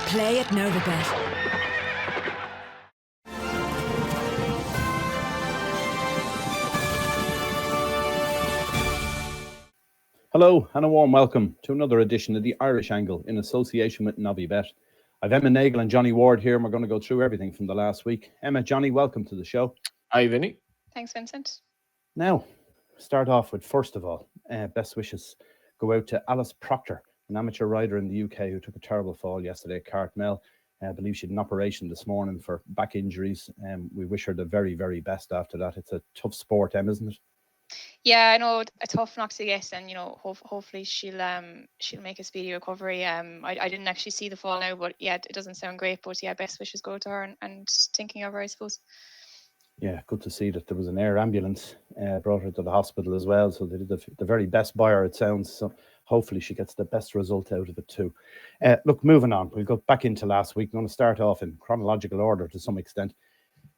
Play at Novabet. Hello and a warm welcome to another edition of the Irish Angle in association with Novabet. I've Emma, Nagle and Johnny Ward here, and we're going to go through everything from the last week. Emma, Johnny, welcome to the show. Hi, Vinny. Thanks, Vincent. Now, start off with, first of all, best wishes go out to Alice Proctor, an amateur rider in the UK who took a terrible fall yesterday at Curragh. I believe she had an operation this morning for back injuries. We wish her the very, very best after that. It's a tough sport, Em, isn't it? Yeah, I know, a tough knock to get, and hopefully she'll make a speedy recovery. I didn't actually see the fall now, but yeah, it doesn't sound great. But yeah, best wishes go to her, and thinking of her, I suppose. Yeah, good to see that there was an air ambulance brought her to the hospital as well. So they did the very best by her, it sounds. So hopefully she gets the best result out of it too. Look, moving on, we'll go back into last week. I'm going to start off in chronological order to some extent.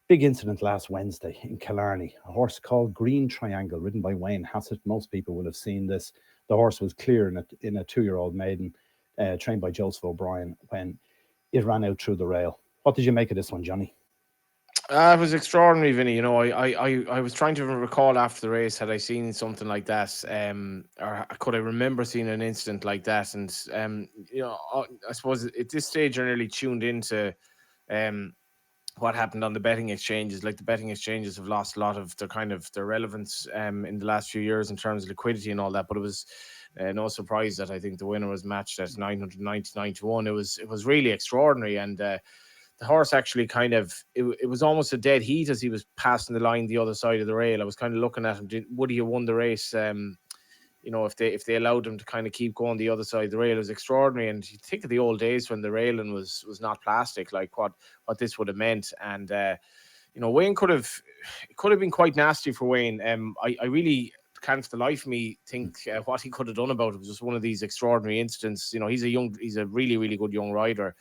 Big incident last Wednesday in Killarney. A horse called Green Triangle, ridden by Wayne Hassett. Most people will have seen this. The horse was clear in a 2-year-old maiden, trained by Joseph O'Brien, when it ran out through the rail. What did you make of this one, Johnny? It was extraordinary, Vinny. I was trying to recall after the race, had I seen something like that, or could I remember seeing an incident like that? And I suppose at this stage you're nearly tuned into what happened on the betting exchanges. Like, the betting exchanges have lost a lot of their relevance in the last few years in terms of liquidity and all that. But it was no surprise that I think the winner was matched at 999 to 1. It was really extraordinary, and the horse actually it was almost a dead heat as he was passing the line the other side of the rail. I was kind of looking at him. Would he have won the race? If they allowed him to kind of keep going the other side of the rail? It was extraordinary. And you think of the old days when the railing was not plastic, like what this would have meant. And Wayne could have been quite nasty for Wayne. I really can't for the life of me think what he could have done about it. It was just one of these extraordinary incidents. He's a really, really good young rider.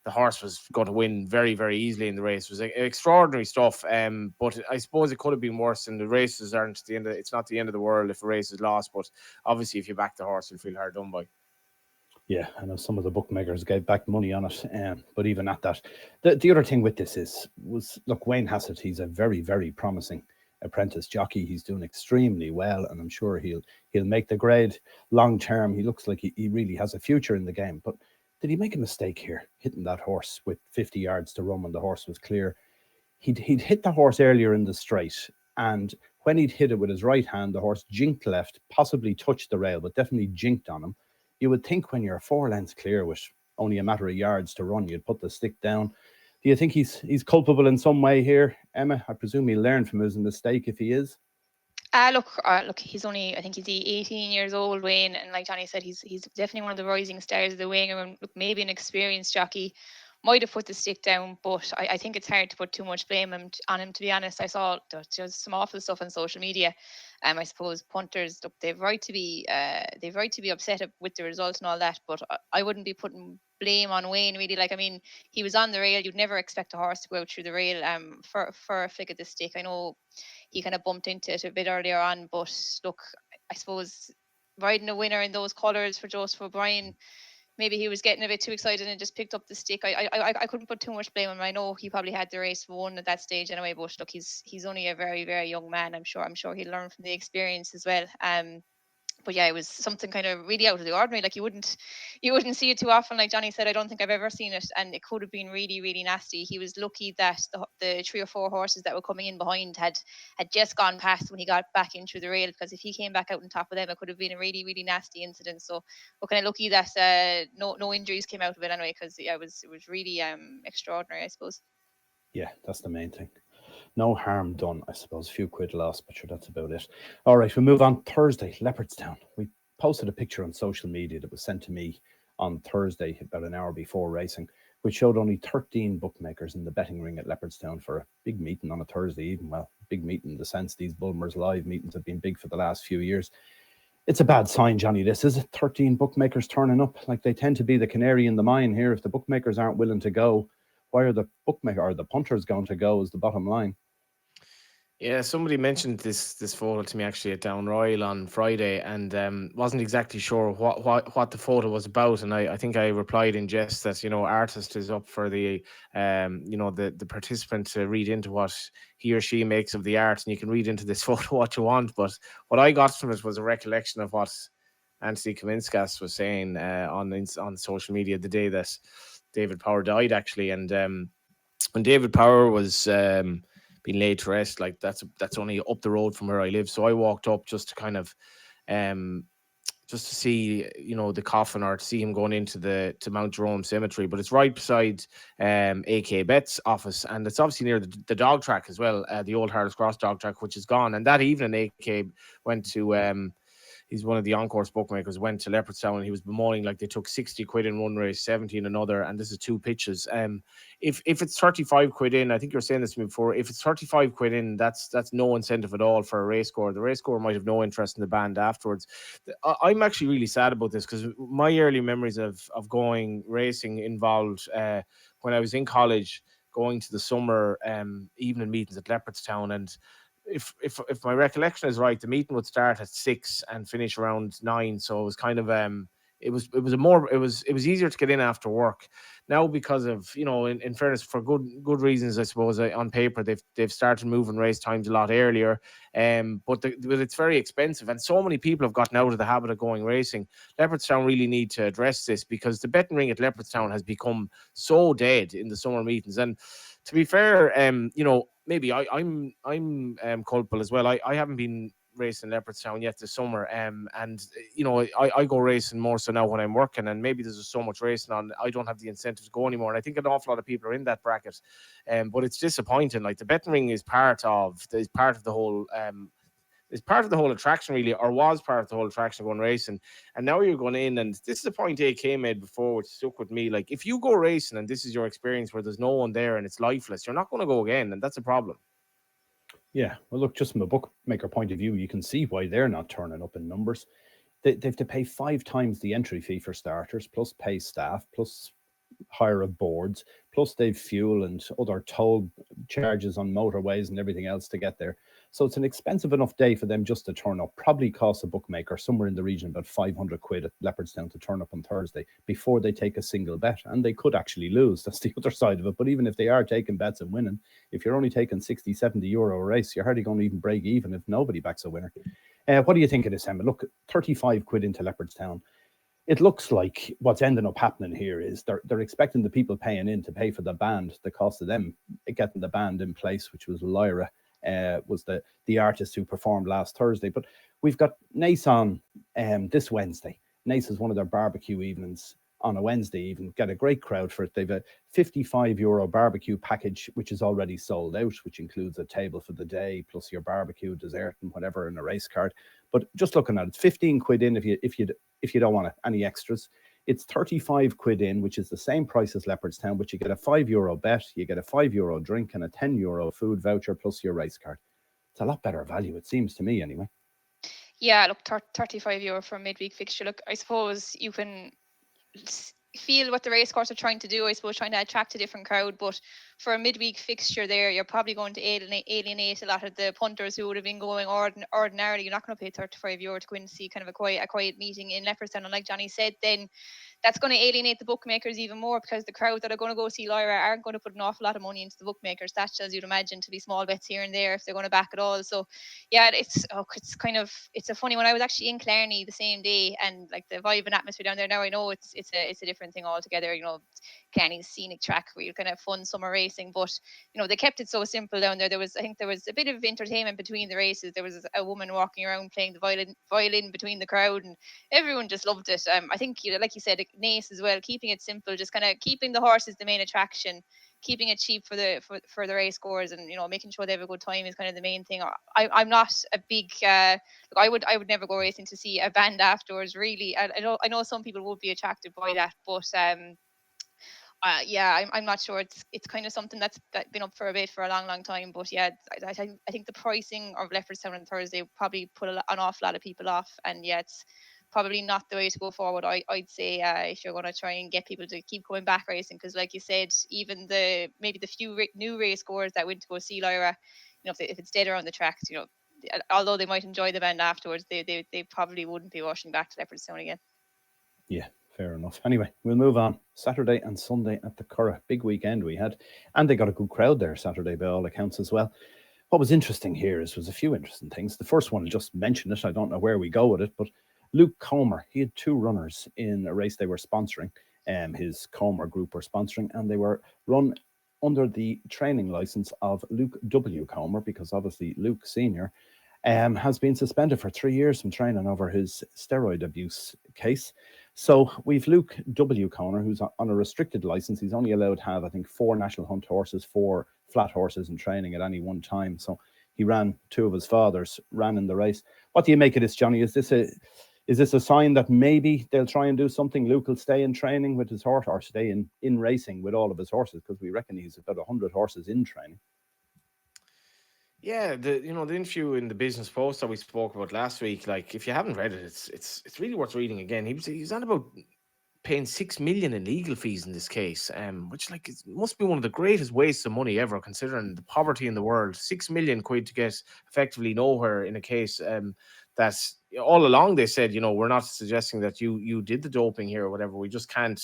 The horse was going to win very, very easily in the race. It was extraordinary stuff. But I suppose it could have been worse, and the races aren't the end of, it's not the end of the world if a race is lost. But obviously, if you back the horse, you'll feel hard done by. Yeah, I know some of the bookmakers gave back money on it. But even at that, the other thing with this was look, Wayne Hassett, he's a very, very promising apprentice jockey. He's doing extremely well, and I'm sure he'll make the grade long term. He looks like he really has a future in the game. But did he make a mistake here, hitting that horse with 50 yards to run when the horse was clear? He'd hit the horse earlier in the straight, and when he'd hit it with his right hand, the horse jinked left, possibly touched the rail, but definitely jinked on him. You would think when you're 4 lengths clear with only a matter of yards to run, you'd put the stick down. Do you think he's culpable in some way here, Emma? I presume he'll learn from his mistake if he is. Look, he's only, I think he's 18 years old, Wayne, and like Johnny said, he's definitely one of the rising stars of the wing. And look, maybe an experienced jockey might have put the stick down, but I think it's hard to put too much blame on him, to be honest. I saw just some awful stuff on social media. I suppose punters, look, they've right to be upset with the result and all that, but I wouldn't be putting blame on Wayne, really. Like, I mean, he was on the rail. You'd never expect a horse to go out through the rail for a flick of the stick. I know he kind of bumped into it a bit earlier on, but look, I suppose riding a winner in those colours for Joseph O'Brien, maybe he was getting a bit too excited and just picked up the stick. I couldn't put too much blame on him. I know he probably had the race won at that stage anyway, but look, he's only a very, very young man. I'm sure he'll learn from the experience as well. But yeah, it was something kind of really out of the ordinary. Like, you wouldn't see it too often. Like Johnny said, I don't think I've ever seen it, and it could have been really, really nasty. He was lucky that the 3 or 4 horses that were coming in behind had just gone past when he got back in through the rail, because if he came back out on top of them, it could have been a really, really nasty incident. So we're kind of lucky that no injuries came out of it anyway, because yeah, it was really extraordinary, I suppose. Yeah, that's the main thing. No harm done, I suppose. A few quid lost, but sure, that's about it. All right, we'll move on. Thursday, Leopardstown. We posted a picture on social media that was sent to me on Thursday, about an hour before racing, which showed only 13 bookmakers in the betting ring at Leopardstown for a big meeting on a Thursday evening. Well, big meeting in the sense these Bulmers live meetings have been big for the last few years. It's a bad sign, Johnny, this. Is it 13 bookmakers turning up? Like, they tend to be the canary in the mine here. If the bookmakers aren't willing to go, why are the bookmaker or the punters going to go, is the bottom line? Yeah, somebody mentioned this photo to me actually at Down Royal on Friday, and wasn't exactly sure what the photo was about. And I think I replied in jest that artist is up for the the participant to read into what he or she makes of the art, and you can read into this photo what you want. But what I got from it was a recollection of what Anthony Kaminskas was saying on social media the day that David Power died, actually, and when David Power was being laid to rest, like that's only up the road from where I live. So I walked up just to kind of um just to see the coffin, or to see him going into to Mount Jerome Cemetery. But it's right beside AK Betts' office, and it's obviously near the dog track as well, the old Harris Cross dog track, which is gone. And that evening AK went to he's one of the on-course bookmakers, went to Leopardstown, and he was bemoaning like they took 60 quid in one race, 70 in another, and this is two pitches. If it's 35 quid in, I think you were saying this to me before, if it's 35 quid in, that's no incentive at all for a race score. The race score might have no interest in the band afterwards. I'm actually really sad about this, because my early memories of going racing involved when I was in college, going to the summer evening meetings at Leopardstown. And if my recollection is right, the meeting would start at 6 and finish around 9. So it was kind of it was easier to get in after work. Now, because of in fairness, for good reasons, I suppose, on paper they've started moving race times a lot earlier. But it's very expensive, and so many people have gotten out of the habit of going racing. Leopardstown really need to address this, because the betting ring at Leopardstown has become so dead in the summer meetings. And to be fair, maybe I'm culpable as well. I haven't been racing Leopardstown yet this summer, and I go racing more so now when I'm working, and maybe there's just so much racing on, I don't have the incentive to go anymore. And I think an awful lot of people are in that bracket, but it's disappointing. Like, the betting ring is part of the whole attraction, really, or was part of the whole attraction of going racing. And now you're going in, and this is a point AK made before, which stuck with me. Like, if you go racing and this is your experience where there's no one there and it's lifeless, you're not going to go again, and that's a problem. Yeah, well, look, just from a bookmaker point of view, you can see why they're not turning up in numbers. They have to pay 5 times the entry fee for starters, plus pay staff, plus hire of boards, plus they've fuel and other toll charges on motorways and everything else to get there. So it's an expensive enough day for them just to turn up. Probably costs a bookmaker somewhere in the region about 500 quid at Leopardstown to turn up on Thursday before they take a single bet. And they could actually lose. That's the other side of it. But even if they are taking bets and winning, if you're only taking 60, 70 euro a race, you're hardly going to even break even if nobody backs a winner. What do you think of this, Emma? Look, 35 quid into Leopardstown. It looks like what's ending up happening here is they're expecting the people paying in to pay for the band, the cost of them getting the band in place, which was Lyra, was the artist who performed last Thursday. But we've got Nace on this Wednesday. Nace is one of their barbecue evenings on a Wednesday even. Get a great crowd for it. They've a 55 euro barbecue package, which is already sold out, which includes a table for the day, plus your barbecue, dessert, and whatever, and a race card. But just looking at it, it's 15 quid in if you don't want any extras. It's 35 quid in, which is the same price as Leopardstown, but you get a 5 euro bet, you get a 5 euro drink, and a 10 euro food voucher plus your race card. It's a lot better value, it seems to me, anyway. Yeah, look, 35 euro for a midweek fixture. Look, I suppose you can feel what the race course are trying to do, I suppose, trying to attract a different crowd. But for a midweek fixture there, you're probably going to alienate a lot of the punters who would have been going ordinarily. You're not going to pay 35 euro to go in and see kind of a quiet meeting in Leopardstown. And like Johnny said, then that's going to alienate the bookmakers even more, because the crowd that are going to go see Lyra aren't going to put an awful lot of money into the bookmakers. That's, as you'd imagine, to be small bets here and there if they're going to back it all. So yeah, it's a funny one. I was actually in Killarney the same day, and like the vibe and atmosphere down there now, I know it's a different thing altogether. Killarney's scenic track where you kind of have fun summer racing, but they kept it so simple down there. I think there was a bit of entertainment between the races. There was a woman walking around playing the violin between the crowd, and everyone just loved it. I think, like you said, Nace as well, keeping it simple, just kind of keeping the horses the main attraction, keeping it cheap for the race scores, and making sure they have a good time is kind of the main thing. I'm not a big I would never go racing to see a band afterwards, really. I know some people would be attracted by that, but yeah, I'm not sure. It's kind of something that's been up for a bit for a long time. But yeah, I think the pricing of Leopardstown on Thursday probably put an awful lot of people off, and yeah, it's probably not the way to go forward. I'd say if you're going to try and get people to keep coming back racing, because like you said, even maybe the few new race goers that went to go see Lyra, if it's dead around the tracks, although they might enjoy the bend afterwards, they probably wouldn't be rushing back to Leopardstown again. Yeah, fair enough. Anyway, we'll move on. Saturday and Sunday at the Curragh. Big weekend we had. And they got a good crowd there Saturday by all accounts as well. What was interesting here was a few interesting things. The first one, just mention it. I don't know where we go with it, but Luke Comer, he had 2 runners in a race they were sponsoring. His Comer group were sponsoring, and they were run under the training license of Luke W. Comer, because obviously Luke Sr. Has been suspended for 3 years from training over his steroid abuse case. So we've Luke W. Comer, who's on a restricted license. He's only allowed to have, I think, 4 national hunt horses, 4 flat horses in training at any one time. So he ran, 2 of his fathers ran in the race. What do you make of this, Johnny? Is this a sign that maybe they'll try and do something? Luke will stay in training with his horse, or stay in racing with all of his horses, because we reckon he's about 100 horses in training. Yeah, the interview in the Business Post that we spoke about last week, like, if you haven't read it, it's really worth reading again. He's on about paying 6 million in legal fees in this case, which, like, it must be one of the greatest wastes of money ever, considering the poverty in the world. 6 million quid to get effectively nowhere in a case that's, all along they said, we're not suggesting that you did the doping here or whatever. We just can't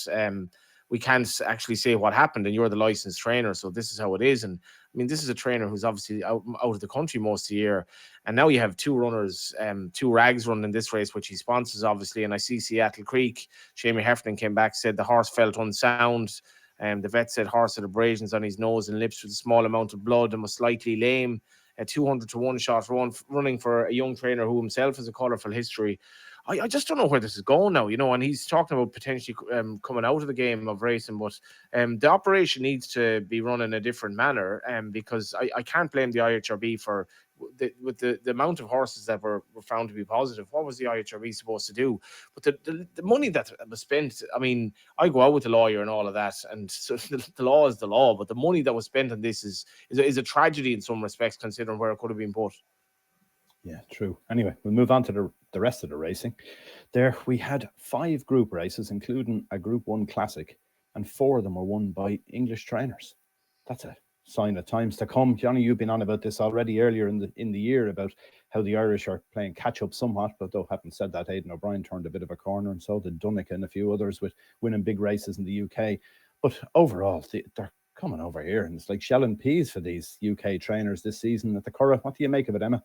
actually say what happened, and you're the licensed trainer, so this is how it is. And I mean, this is a trainer who's obviously out of the country most of the year, and now you have 2 runners, 2 rags running this race, which he sponsors, obviously. And I see Seattle Creek, Shamie Heffernan came back, said the horse felt unsound. The vet said horse had abrasions on his nose and lips with a small amount of blood and was slightly lame. A 200-to-1 shot running for a young trainer who himself has a colourful history. I just don't know where this is going now, and he's talking about potentially coming out of the game of racing, but the operation needs to be run in a different manner, because I can't blame the IHRB for the amount of horses that were found to be positive. What was the IHRB supposed to do? But the money that was spent, I mean, I go out with a lawyer and all of that, and so the law is the law, but the money that was spent on this is a tragedy in some respects, considering where it could have been put. Yeah, true. Anyway, we'll move on to the rest of the racing. There we had 5 group races, including a Group 1 Classic, and 4 of them were won by English trainers. That's a sign of times to come. Johnny, you've been on about this already earlier in the year, about how the Irish are playing catch up somewhat, but though having said that, Aidan O'Brien turned a bit of a corner, and so did Dunica and a few others with winning big races in the UK. But overall, they're coming over here, and it's like shelling peas for these UK trainers this season at the Curragh. What do you make of it, Emma?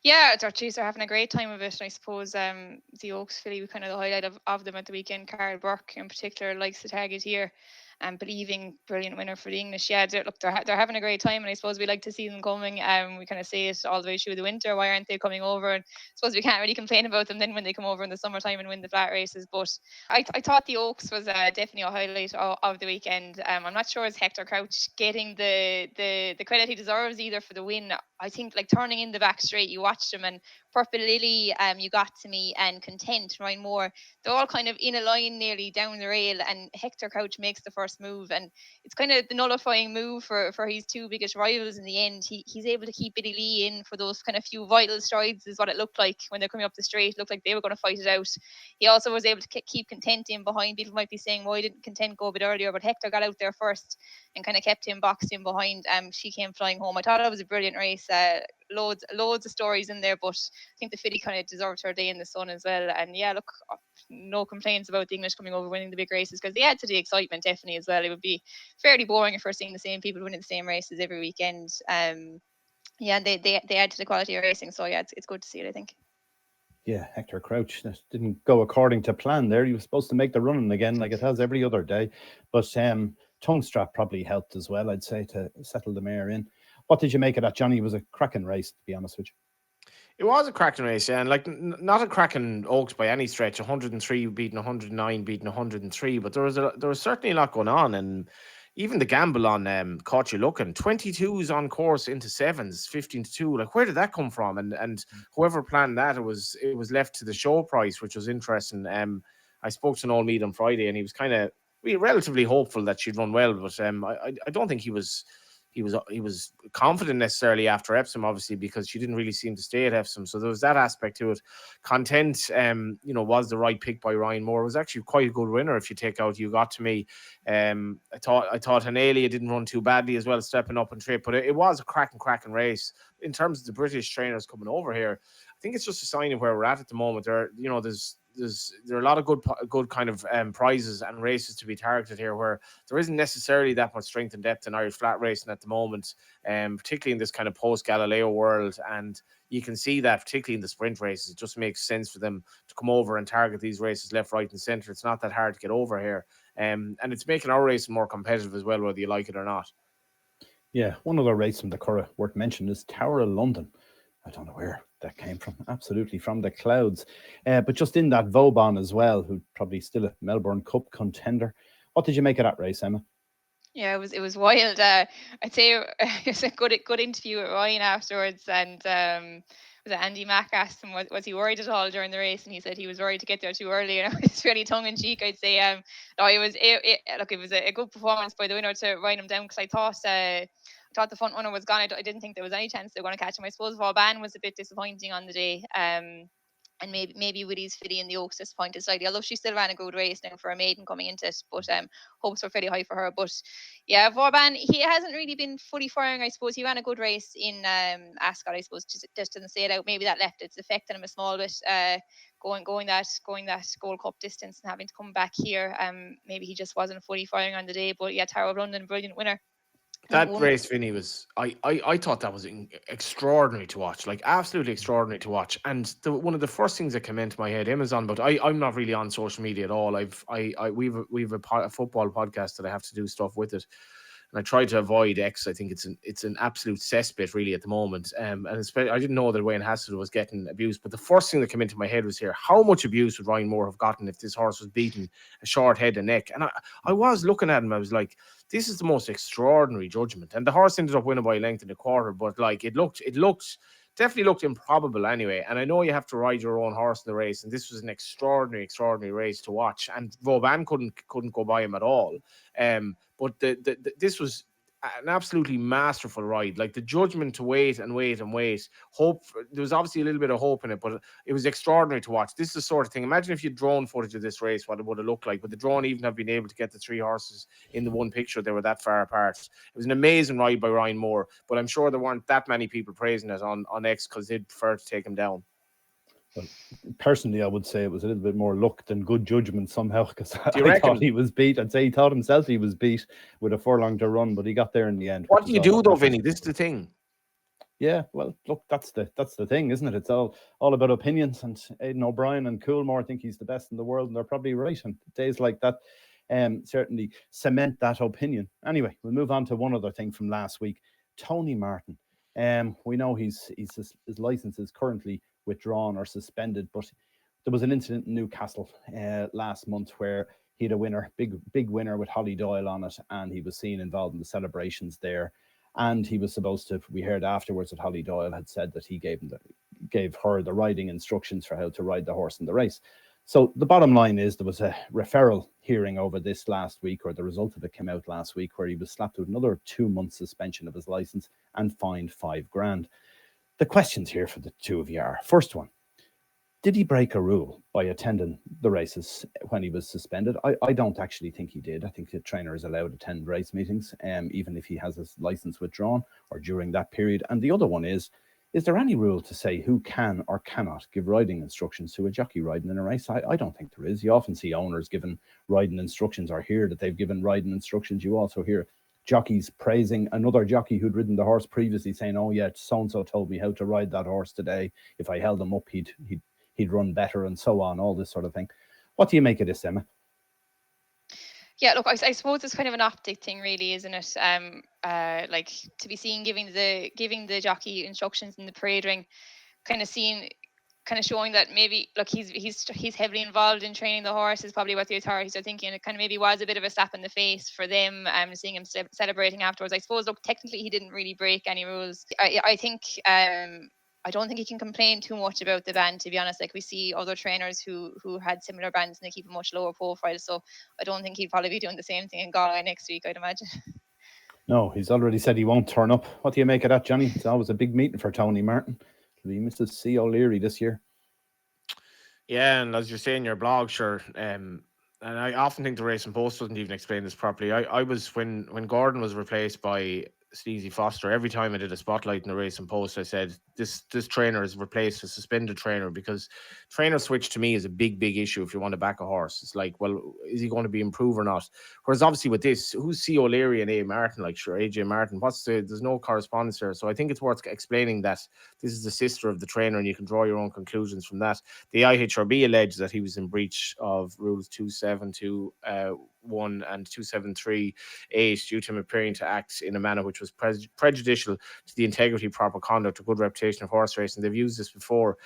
Yeah, they're having a great time of it. And I suppose the Oaks filly, kind of the highlight of them at the weekend, Carl Burke in particular, likes the target here. And believing, brilliant winner for the English. Yeah, they're having a great time, and I suppose we like to see them coming. We kind of say it all the way through the winter. Why aren't they coming over? And I suppose we can't really complain about them then when they come over in the summertime and win the flat races. But I thought the Oaks was definitely a highlight of the weekend. I'm not sure is Hector Crouch getting the credit he deserves either for the win. I think, like, turning in the back straight, you watched him, and Purple Lily, You Got to Me, and Content, Ryan Moore, they're all kind of in a line nearly down the rail, and Hector Crouch makes the first move, and it's kind of the nullifying move for his 2 biggest rivals in the end. He's able to keep Biddy Lee in for those kind of few vital strides, is what it looked like when they're coming up the straight. It looked like they were going to fight it out. He also was able to keep Content in behind. People might be saying, why didn't Content go a bit earlier? But Hector got out there first and kind of kept him boxed in behind. She came flying home. I thought it was a brilliant race. Loads of stories in there, but I think the filly kind of deserved her day in the sun as well. And yeah, look, no complaints about the English coming over winning the big races, because they add to the excitement definitely as well. It would be fairly boring if we're seeing the same people winning the same races every weekend. Yeah, they add to the quality of racing. So yeah, it's good to see it, I think. Yeah, Hector Crouch, that didn't go according to plan there. He was supposed to make the running again like it has every other day, but tongue strap probably helped as well, I'd say, to settle the mare in. What did you make of that, Johnny? It was a cracking race, to be honest with you. It was a cracking race, yeah, and like not a cracking Oaks by any stretch. 103 beating 109, beating 103, but there was certainly a lot going on, and even the gamble on Caught You Looking, 22s on course into 7s, 15-2. Like, where did that come from? And whoever planned that, it was left to the show price, which was interesting. I spoke to Noel Mead on Friday, and he was kind of relatively hopeful that she'd run well, but I don't think he was he was confident necessarily after Epsom, obviously, because she didn't really seem to stay at Epsom. So there was that aspect to it. Content, was the right pick by Ryan Moore. It was actually quite a good winner if you take out You Got to Me. I thought Hanelia didn't run too badly as well, stepping up and trip, but it was a cracking race. In terms of the British trainers coming over here, I think it's just a sign of where we're at the moment. There are a lot of good kind of prizes and races to be targeted here, where there isn't necessarily that much strength and depth in Irish flat racing at the moment, particularly in this kind of post Galileo world. And you can see that particularly in the sprint races, it just makes sense for them to come over and target these races left, right, and centre. It's not that hard to get over here, and it's making our racing more competitive as well, whether you like it or not. Yeah, one other race from the Curragh worth mentioning is Tower of London. I don't know where that came from, absolutely from the clouds. But just in that Vauban as well, who probably still a Melbourne Cup contender. What did you make of that race, Emma? Yeah, it was wild. I'd say it was a good interview with Ryan afterwards, and was it Andy Mack asked him was he worried at all during the race, and he said he was worried to get there too early. And it's really tongue in cheek, I'd say. No, it was a good performance by the winner to ride him down, because I thought the front runner was gone. I didn't think there was any chance they were going to catch him. I suppose Vauban was a bit disappointing on the day. And maybe Woody's Fiddy in the Oaks disappointed slightly, although she still ran a good race now for a maiden coming into it. But hopes were fairly high for her. But yeah, Vauban, he hasn't really been fully firing. I suppose he ran a good race in Ascot. I suppose just didn't say it out. Maybe that left its effect on him a small bit. Going that Gold Cup distance and having to come back here. Maybe he just wasn't fully firing on the day. But yeah, Tower of London, brilliant winner. That race, Vinny, was I thought that was extraordinary to watch, like absolutely extraordinary to watch. And one of the first things that came into my head, Amazon, but I'm not really on social media at all. We've a football podcast that I have to do stuff with it, and I try to avoid X. I think it's an absolute cesspit really at the moment. And especially, I didn't know that Wayne Hassett was getting abused, but the first thing that came into my head was here: how much abuse would Ryan Moore have gotten if this horse was beaten a short head and neck? And I was looking at him, I was like, this is the most extraordinary judgment. And the horse ended up winning by a length and a quarter, but like it definitely looked improbable anyway. And I know you have to ride your own horse in the race, and this was an extraordinary race to watch. And Vauban couldn't go by him at all. But this was an absolutely masterful ride. Like the judgment to wait. Hope, there was obviously a little bit of hope in it, but it was extraordinary to watch. This is the sort of thing. Imagine if you drone footage of this race, what it would have looked like. Would the drone even have been able to get the three horses in the one picture? They were that far apart. It was an amazing ride by Ryan Moore, but I'm sure there weren't that many people praising it on X because they'd prefer to take him down. Well, personally, I would say it was a little bit more luck than good judgment somehow, because I thought he was beat. I'd say he thought himself he was beat with a furlong to run, but he got there in the end. What do you do though, Vinny? This is the thing. Yeah, well, look, that's the thing, isn't it? It's all about opinions, and Aidan O'Brien and Coolmore think he's the best in the world, and they're probably right. And days like that certainly cement that opinion. Anyway, we'll move on to one other thing from last week. Tony Martin. We know his license is currently withdrawn or suspended, but there was an incident in Newcastle last month where he had a winner, big winner with Holly Doyle on it, and he was seen involved in the celebrations there. And he was supposed to, we heard afterwards that Holly Doyle had said that he gave her the riding instructions for how to ride the horse in the race. So the bottom line is there was a referral hearing over this last week, or the result of it came out last week, where he was slapped with another 2-month suspension of his license and fined $5,000. The questions here for the two of you are, first one, did he break a rule by attending the races when he was suspended? I don't actually think he did. I think the trainer is allowed to attend race meetings, even if he has his license withdrawn or during that period. And the other one is there any rule to say who can or cannot give riding instructions to a jockey riding in a race? I don't think there is. You often see owners giving riding instructions, or hear that they've given riding instructions. You also hear jockeys praising another jockey who'd ridden the horse previously, saying, oh yeah, so-and-so told me how to ride that horse today. If I held him up, he'd run better, and so on, all this sort of thing. What do you make of this, Emma? Yeah, look, I suppose it's kind of an optic thing, really, isn't it? Like to be seen giving the jockey instructions in the parade ring, kind of showing that maybe, look, he's heavily involved in training the horse is probably what the authorities are thinking. It kind of maybe was a bit of a slap in the face for them, seeing him celebrating afterwards. I suppose, look, technically he didn't really break any rules. I think I don't think he can complain too much about the ban, to be honest. Like, we see other trainers who had similar bans and they keep a much lower profile. So I don't think he'd probably be doing the same thing in Galway next week, I'd imagine. No, he's already said he won't turn up. What do you make of that, Johnny? It's always a big meeting for Tony Martin. It'll be Mrs. C. O'Leary this year. Yeah, and as you say in your blog, sure. And I often think the Racing Post doesn't even explain this properly. I was when Gordon was replaced by Sleazy Foster. Every time I did a spotlight in the Racing Post, I said this trainer is replaced a suspended trainer, because trainer switch to me is a big issue if you want to back a horse. It's like, well, is he going to be improved or not? Whereas obviously with this, who's C. O'Leary and A. Martin? Like, sure, AJ Martin. There's no correspondence there. So I think it's worth explaining that this is the sister of the trainer, and you can draw your own conclusions from that. The IHRB alleged that he was in breach of rules 272(1) and 273(8) due to him appearing to act in a manner which was prejudicial to the integrity, proper conduct, or good reputation of horse racing. They've used this before.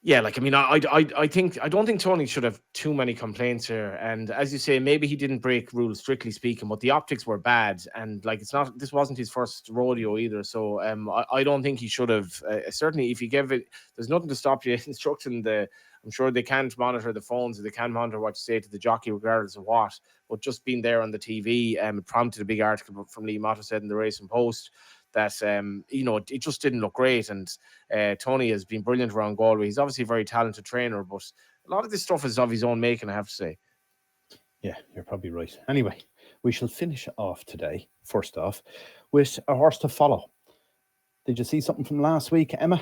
Yeah, like, I mean, I don't think Tony should have too many complaints here. And as you say, maybe he didn't break rules strictly speaking, but the optics were bad, and like this wasn't his first rodeo either. So I don't think he should have. Certainly, if he gave it, there's nothing to stop you instructing I'm sure they can't monitor the phones, or they can monitor what you say to the jockey regardless of what. But just being there on the TV, it prompted a big article from Lee Motto said in the Racing Post that it just didn't look great. And Tony has been brilliant around Galway. He's obviously a very talented trainer, but a lot of this stuff is of his own making, I have to say. Yeah, you're probably right. Anyway, we shall finish off today, first off, with a horse to follow. Did you see something from last week, Emma?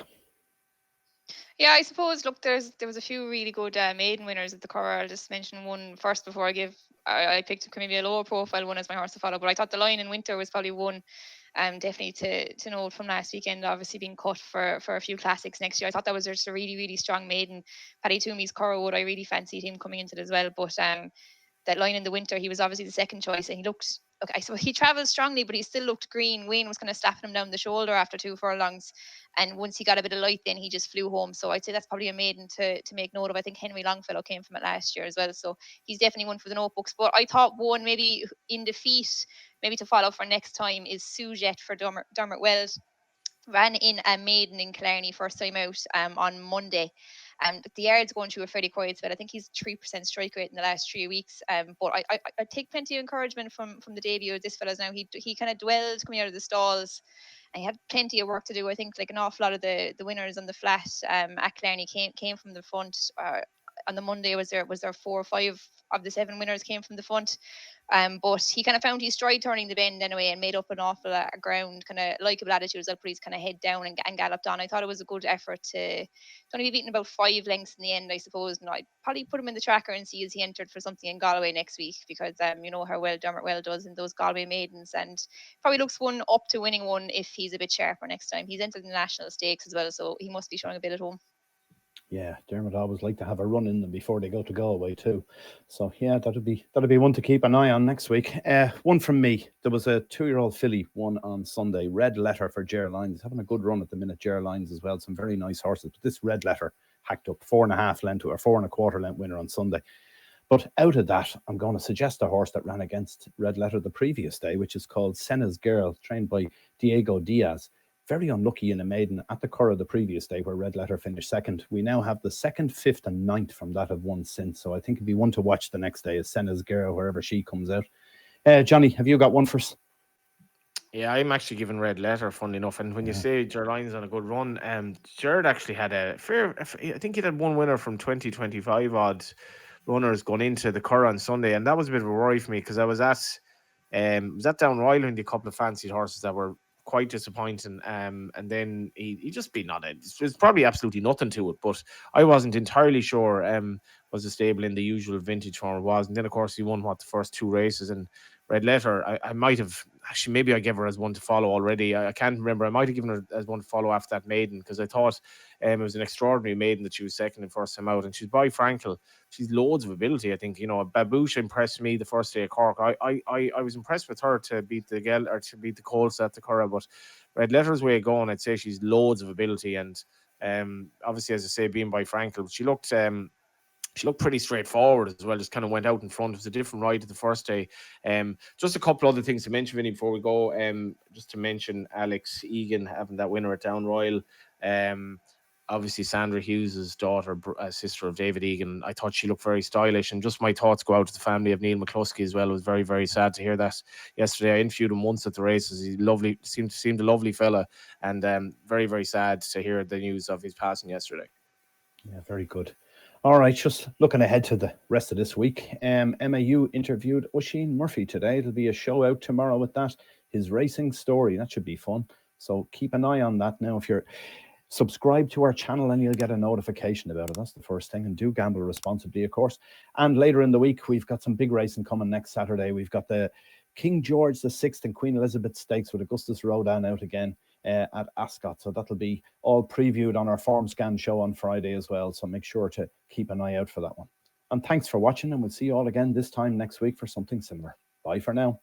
Yeah, I suppose, look, there was a few really good maiden winners at the Curragh. I'll just mention one first before I picked maybe a lower profile one as my horse to follow, but I thought the Lion in Winter was probably one definitely to note from last weekend, obviously being cut for a few classics next year. I thought that was just a really strong maiden. Paddy Toomey's Curragh Wood, I really fancied him coming into it as well, but that Lion in the Winter, he was obviously the second choice, and he looked, okay, so he travelled strongly, but he still looked green. Wayne was kind of slapping him down the shoulder after 2 furlongs, and once he got a bit of light, then he just flew home. So I'd say that's probably a maiden to make note of. I think Henry Longfellow came from it last year as well, so he's definitely one for the notebooks. But I thought one maybe in defeat, maybe to follow for next time, is Sujet for Dermot Wells. Ran in a maiden in Killarney first time out on Monday. The yard's going through a fairly quiet spell. I think he's 3% strike rate in the last 3 weeks. But I take plenty of encouragement from the debut of this fella's now. He kind of dwelled coming out of the stalls, and he had plenty of work to do. I think like an awful lot of the winners on the flat at Killarney came from the front. On the Monday was there 4 or 5 of the 7 winners came from the front. But he kind of found his stride turning the bend anyway, and made up an awful lot of ground, kind of likeable attitudes. Put his kind of head down and galloped on. I thought it was a good effort to only be beaten about 5 lengths in the end, I suppose. And I'd probably put him in the tracker and see as he entered for something in Galway next week, because you know how well Dermot Well does in those Galway maidens, and probably looks one up to winning one if he's a bit sharper next time. He's entered the national stakes as well, so he must be showing a bit at home. Yeah, Dermot always like to have a run in them before they go to Galway too. So yeah, that'll be one to keep an eye on next week. One from me. There was a 2-year-old filly won on Sunday. Red Letter for Ger Lyons. He's having a good run at the minute, Ger Lyons as well. Some very nice horses. But this Red Letter hacked up 4.5 length or 4.25 length winner on Sunday. But out of that, I'm going to suggest a horse that ran against Red Letter the previous day, which is called Senna's Girl, trained by Diego Diaz. Very unlucky in a maiden at the Curragh the previous day, where Red Letter finished second. We now have the 2nd, 5th and 9th from that have won since. So I think it'd be one to watch the next day is Senna's Girl, wherever she comes out. Johnny, have you got one for us? Yeah, I'm actually giving Red Letter, funnily enough. And when you say Ger Lyons on a good run, Jared actually had I think he had one winner from 2025 odd runners going into the Curragh on Sunday. And that was a bit of a worry for me, because I was at Down Royal and a couple of fancied horses that were quite disappointing, and then he just been on it. There's probably absolutely nothing to it, but I wasn't entirely sure was the stable in the usual vintage form it was. And then of course he won the first 2 races. And Red Letter, I might have actually, maybe I gave her as one to follow already. I can't remember. I might have given her as one to follow after that maiden, because I thought it was an extraordinary maiden that she was second and first time out. And she's by Frankel. She's loads of ability. I think, Babouche impressed me the first day at Cork. I was impressed with her to beat the Colts at the Curragh. But Red Letter's way of going, I'd say she's loads of ability. And obviously, as I say, being by Frankel, she looked pretty straightforward as well. Just kind of went out in front. It was a different ride the first day. Just a couple other things to mention, Vinny, before we go. Just to mention Alex Egan having that winner at Down Royal. obviously Sandra Hughes' daughter, sister of David Egan. I thought she looked very stylish, and just my thoughts go out to the family of Neil McCluskey as well. It was very, very sad to hear that yesterday. I interviewed him once at the races. He's lovely, seemed a lovely fella, and very, very sad to hear the news of his passing yesterday. Yeah, very good. All right, just looking ahead to the rest of this week. MAU interviewed Oisin Murphy today. It'll be a show out tomorrow with that, his racing story. That should be fun. So keep an eye on that now. If you're subscribe to our channel and you'll get a notification about it. That's the first thing. And do gamble responsibly, of course. And later in the week, we've got some big racing coming next Saturday. We've got the King George VI and Queen Elizabeth Stakes with Augustus Rodin out again at Ascot. So that'll be all previewed on our Form Scan show on Friday as well. So make sure to keep an eye out for that one. And thanks for watching, and we'll see you all again this time next week for something similar. Bye for now.